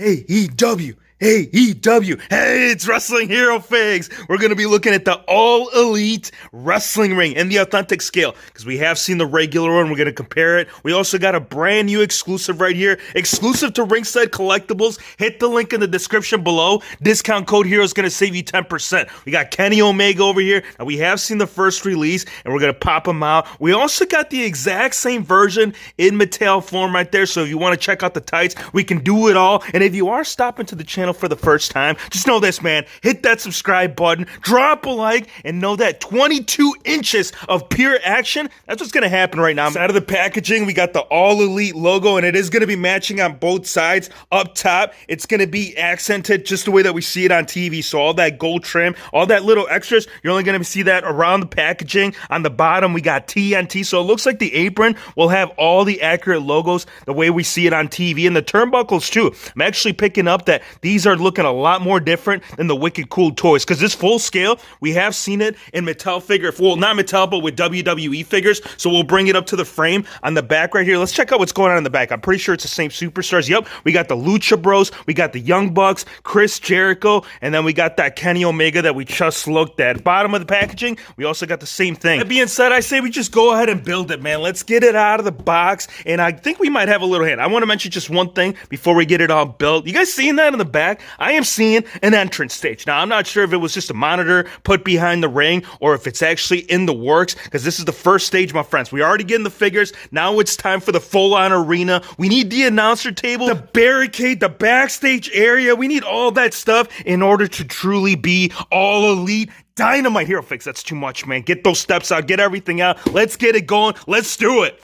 AEW. AEW. Hey, it's Wrestling Hero Figs. We're going to be looking at the All Elite Wrestling Ring and the authentic scale because we have seen the regular one. We're going to compare it. We also got a brand new exclusive right here, exclusive to Ringside Collectibles. Hit the link in the description below. Discount code HERO is going to save you 10%. We got Kenny Omega over here. Now, we have seen the first release and we're going to pop them out. We also got the exact same version in Mattel form right there. So if you want to check out the tights, we can do it all. And if you are stopping to the channel for the first time, just know this, man. Hit that subscribe button, drop a like, and know that 22 inches of pure action, that's what's going to happen right now. Out of the packaging, we got the All Elite logo, and it is going to be matching on both sides. Up top, it's going to be accented just the way that we see it on TV. So all that gold trim, all that little extras, you're only going to see that around the packaging. On the bottom, we got TNT. So it looks like the apron will have all the accurate logos the way we see it on TV. And the turnbuckles, too. I'm actually picking up that these are looking a lot more different than the Wicked Cool toys, because this full scale, we have seen it in Mattel figure, well, not Mattel, but with WWE figures, so we'll bring it up to the frame on the back right here. Let's check out what's going on in the back. I'm pretty sure it's the same superstars. Yep, we got the Lucha Bros, we got the Young Bucks, Chris Jericho, and then we got that Kenny Omega that we just looked at. Bottom of the packaging, we also got the same thing. That being said, I say we just go ahead and build it, man. Let's get it out of the box, and I think we might have a little hint. I want to mention just one thing before we get it all built. You guys seeing that in the back? I am seeing an entrance stage. Now, I'm not sure if it was just a monitor put behind the ring or if it's actually in the works, because this is the first stage, my friends. We already getting the figures. Now it's time for the full-on arena. We need the announcer table, the barricade, the backstage area. We need all that stuff in order to truly be All Elite Dynamite. Hero Fix, that's too much, man. Get those steps out. Get everything out. Let's get it going. Let's do it.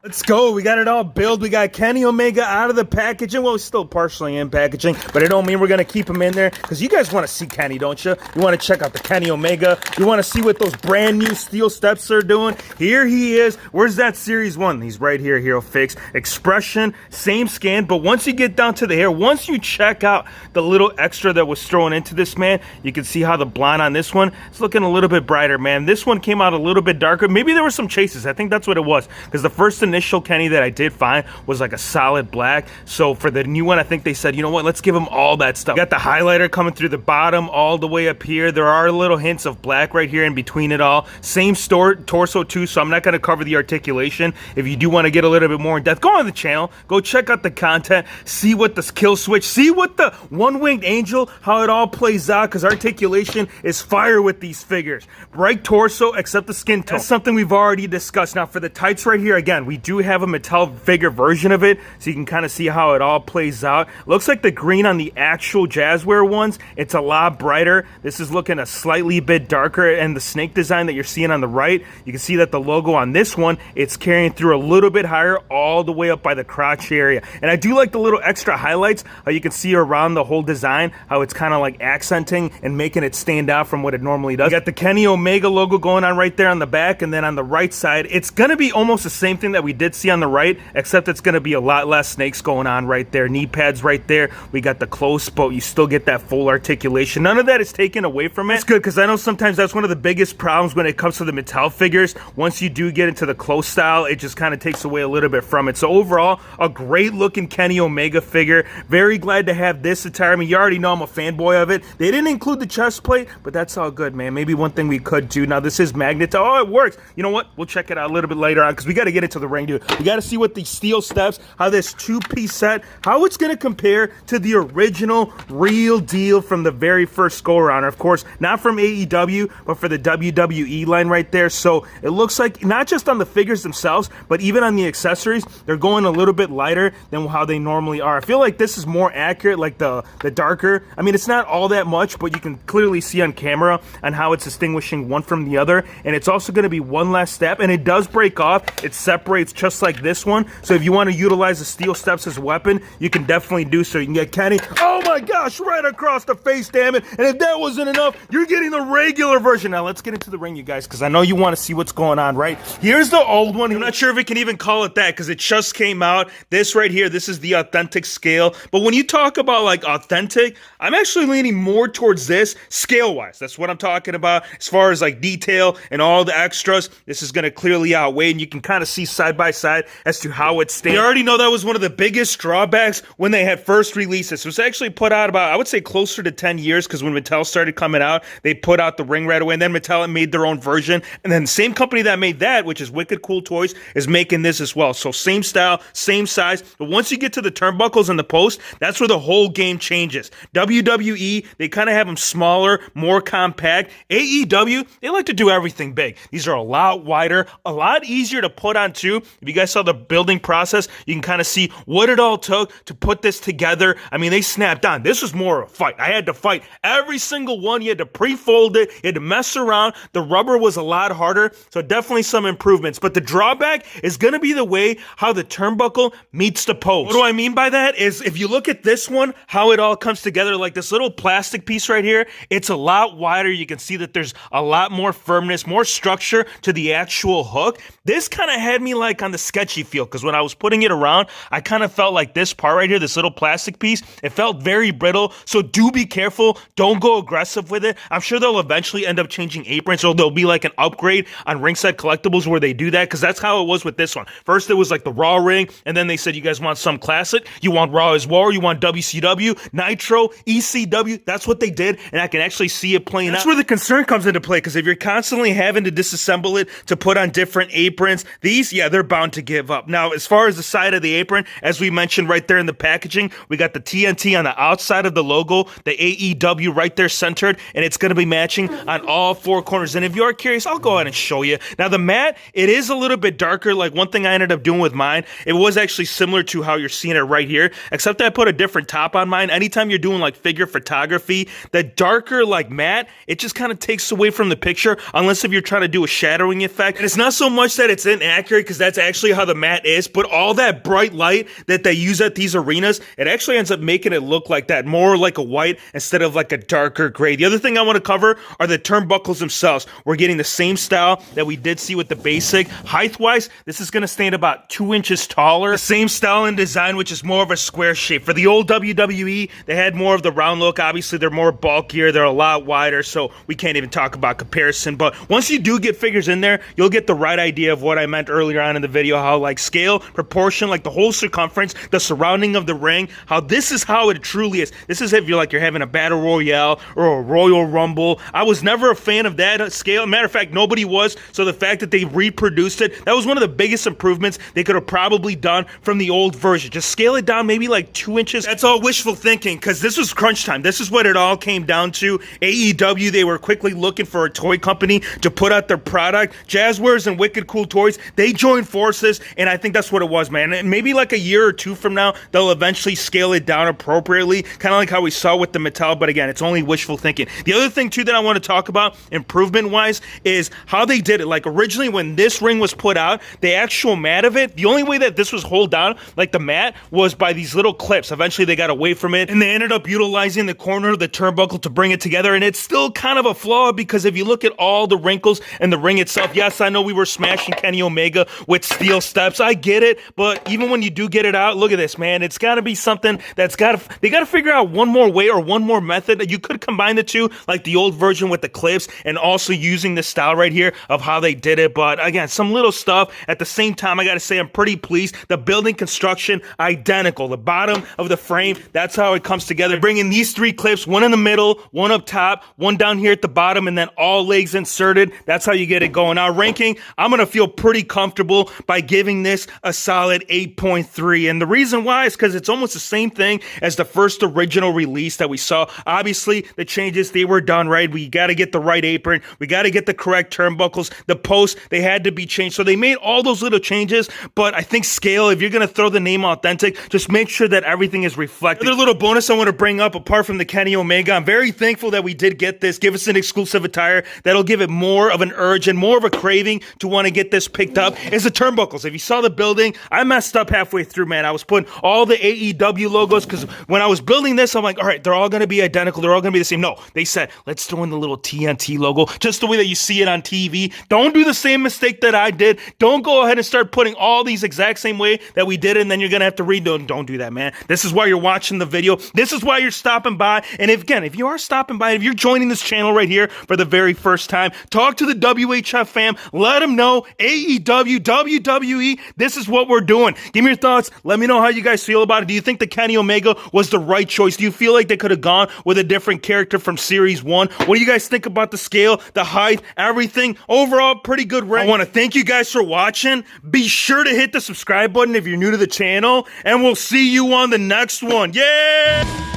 Let's go. We got it all built. We got Kenny Omega out of the packaging. Well, he's still partially in packaging, but it don't mean we're going to keep him in there, because you guys want to see Kenny, don't you? You want to check out the Kenny Omega. You want to see what those brand new steel steps are doing. Here he is. Where's that Series 1? He's right here, Hero Fix. Expression, same scan, but once you get down to the hair, once you check out the little extra that was thrown into this, man, you can see how the blonde on this one is looking a little bit brighter, man. This one came out a little bit darker. Maybe there were some chases. I think that's what it was, because the first initial Kenny that I did find was like a solid black. So for the new one, I think they said, you know what, let's give him all that stuff. Got the highlighter coming through the bottom all the way up here. There are little hints of black right here in between it all. Same torso too, so I'm not going to cover the articulation. If you do want to get a little bit more in depth, go on the channel, go check out the content, see what the kill switch, see what the one-winged angel, how it all plays out, because articulation is fire with these figures. Right torso except the skin tone. That's something we've already discussed. Now for the tights right here, again, we do have a Mattel figure version of it, so you can kind of see how it all plays out. Looks like the green on the actual Jazzware ones, it's a lot brighter. This is looking a slightly bit darker, and the snake design that you're seeing on the right, you can see that the logo on this one, it's carrying through a little bit higher all the way up by the crotch area. And I do like the little extra highlights, how you can see around the whole design, how it's kind of like accenting and making it stand out from what it normally does. You got the Kenny Omega logo going on right there on the back, and then on the right side, it's going to be almost the same thing that we did did see on the right, except it's going to be a lot less snakes going on right there. Knee pads right there. We got the close, but you still get that full articulation. None of that is taken away from it. It's good because I know sometimes that's one of the biggest problems when it comes to the Mattel figures. Once you do get into the close style, it just kind of takes away a little bit from it. So overall, a great looking Kenny Omega figure. Very glad to have this attire. I mean, you already know I'm a fanboy of it. They didn't include the chest plate, but that's all good, man. Maybe one thing we could do. Now, this is magnet. Oh, it works. You know what? We'll check it out a little bit later on because we got to get into the ring, dude. We got to see what the steel steps, how this two-piece set, how it's going to compare to the original real deal from the very first go-around. Of course, not from AEW, but for the WWE line right there. So it looks like not just on the figures themselves, but even on the accessories, they're going a little bit lighter than how they normally are. I feel like this is more accurate, like the darker. I mean, it's not all that much, but you can clearly see on camera on how it's distinguishing one from the other. And it's also going to be one last step, and it does break off. It separates just like this one. So if you want to utilize the steel steps as a weapon, you can definitely do so. You can get Kenny, oh my gosh, right across the face, damn it. And if that wasn't enough, you're getting the regular version. Now let's get into the ring, you guys, because I know you want to see what's going on, right? Here's the old one. I'm not sure if we can even call it that because it just came out. This right here, this is the authentic scale. But when you talk about like authentic, I'm actually leaning more towards this scale-wise. That's what I'm talking about. As far as like detail and all the extras, this is going to clearly outweigh, and you can kind of see side by side as to how it stands. You already know that was one of the biggest drawbacks when they had first released this. It was actually put out about, I would say, closer to 10 years because when Mattel started coming out, they put out the ring right away, and then Mattel made their own version, and then the same company that made that, which is Wicked Cool Toys, is making this as well. So same style, same size, but once you get to the turnbuckles and the post, that's where the whole game changes. WWE, they kind of have them smaller, more compact. AEW, they like to do everything big. These are a lot wider, a lot easier to put on too. If you guys saw the building process, you can kind of see what it all took to put this together. I mean, they snapped on. This was more of a fight. I had to fight every single one. You had to pre-fold it. You had to mess around. The rubber was a lot harder, so definitely some improvements. But the drawback is going to be the way how the turnbuckle meets the post. What do I mean by that is if you look at this one, how it all comes together, like this little plastic piece right here, it's a lot wider. You can see that there's a lot more firmness, more structure to the actual hook. This kind of had me like on the sketchy feel because when I was putting it around, I kind of felt like this part right here, this little plastic piece, it felt very brittle. So do be careful. Don't go aggressive with it. I'm sure they'll eventually end up changing aprons, so there'll be like an upgrade on Ringside Collectibles where they do that because that's how it was with this one. First, it was like the Raw ring, and then they said, you guys want some classic? You want Raw as well? You want WCW, Nitro, ECW? That's what they did, and I can actually see it playing out. That's where the concern comes into play because if you're constantly having to disassemble it to put on different aprons, these, yeah, they're bound to give up. Now, as far as the side of the apron, as we mentioned right there in the packaging, we got the TNT on the outside of the logo, the AEW right there centered, and it's going to be matching on all four corners. And if you are curious, I'll go ahead and show you. Now, the mat, it is a little bit darker. Like one thing I ended up doing with mine, it was actually similar to how you're seeing it right here, except I put a different top on mine. Anytime you're doing like figure photography, the darker like matte, it just kind of takes away from the picture, unless if you're trying to do a shadowing effect. And it's not so much that it's inaccurate, because that's actually how the matte is, but all that bright light that they use at these arenas, it actually ends up making it look like that, more like a white instead of like a darker gray. The other thing I want to cover are the turnbuckles themselves. We're getting the same style that we did see with the basic. Height-wise, this is going to stand about 2 inches taller. The same style and design, which is more of a square shape. For the old WWE, they had more of the round look. Obviously, they're more bulkier. They're a lot wider, so we can't even talk about comparison. But once you do get figures in there, you'll get the right idea of what I meant earlier on in the video, how like scale, proportion, like the whole circumference, the surrounding of the ring, how this is how it truly is. This is if you're having a battle royale or a Royal Rumble. I was never a fan of that scale. Matter of fact, nobody was. So the fact that they reproduced it, that was one of the biggest improvements they could have probably done from the old version. Just scale it down maybe like 2 inches. That's all wishful thinking, because this was crunch time. This is what it all came down to. AEW, they were quickly looking for a toy company to put out their product. Jazzwares and Wicked Cool Toys, they joined forces, and I think that's what it was, man. And maybe like a year or two from now, they'll eventually scale it down appropriately, kind of like how we saw with the Mattel, but again, it's only wishful thinking. The other thing, too, that I want to talk about, improvement-wise, is how they did it. Like, originally, when this ring was put out, the actual mat of it, the only way that this was held down, like the mat, was by these little clips. Eventually, they got away from it, and they ended up utilizing the corner of the turnbuckle to bring it together, and it's still kind of a flaw, because if you look at all the wrinkles and the ring itself, yes, I know we were smashing Kenny Omega with like steel steps. I get it, but even when you do get it out, look at this, man. It's got to be something they got to figure out one more way or one more method that you could combine the two, like the old version with the clips and also using this style right here of how they did it. But again, some little stuff. At the same time, I got to say I'm pretty pleased. The building construction, identical. The bottom of the frame, that's how it comes together. Bringing these three clips, one in the middle, one up top, one down here at the bottom, and then all legs inserted. That's how you get it going. Now, ranking, I'm going to feel pretty comfortable by giving this a solid 8.3. And the reason why is because it's almost the same thing as the first original release that we saw. Obviously, the changes, they were done right. We got to get the right apron. We got to get the correct turnbuckles. The posts, they had to be changed. So they made all those little changes, but I think scale, if you're going to throw the name Authentic, just make sure that everything is reflected. Another little bonus I want to bring up, apart from the Kenny Omega, I'm very thankful that we did get this. Give us an exclusive attire that'll give it more of an urge and more of a craving to want to get this picked up, is the turnbuckles. If you saw the building, I messed up halfway through, man. I was putting all the AEW logos because when I was building this, I'm like, all right, they're all going to be identical. They're all going to be the same. No, they said, let's throw in the little TNT logo, just the way that you see it on TV. Don't do the same mistake that I did. Don't go ahead and start putting all these exact same way that we did it, and then you're going to have to read them. Don't do that, man. This is why you're watching the video. This is why you're stopping by. And if you are stopping by, if you're joining this channel right here for the very first time, talk to the WHF fam. Let them know AEW, WWE, this is what we're doing. Give me your thoughts. Let me know how you guys feel about it. Do you think the Kenny Omega was the right choice? Do you feel like they could have gone with a different character from Series 1? What do you guys think about the scale, the height, everything? Overall, pretty good rank. I want to thank you guys for watching. Be sure to hit the subscribe button if you're new to the channel, and we'll see you on the next one. Yeah!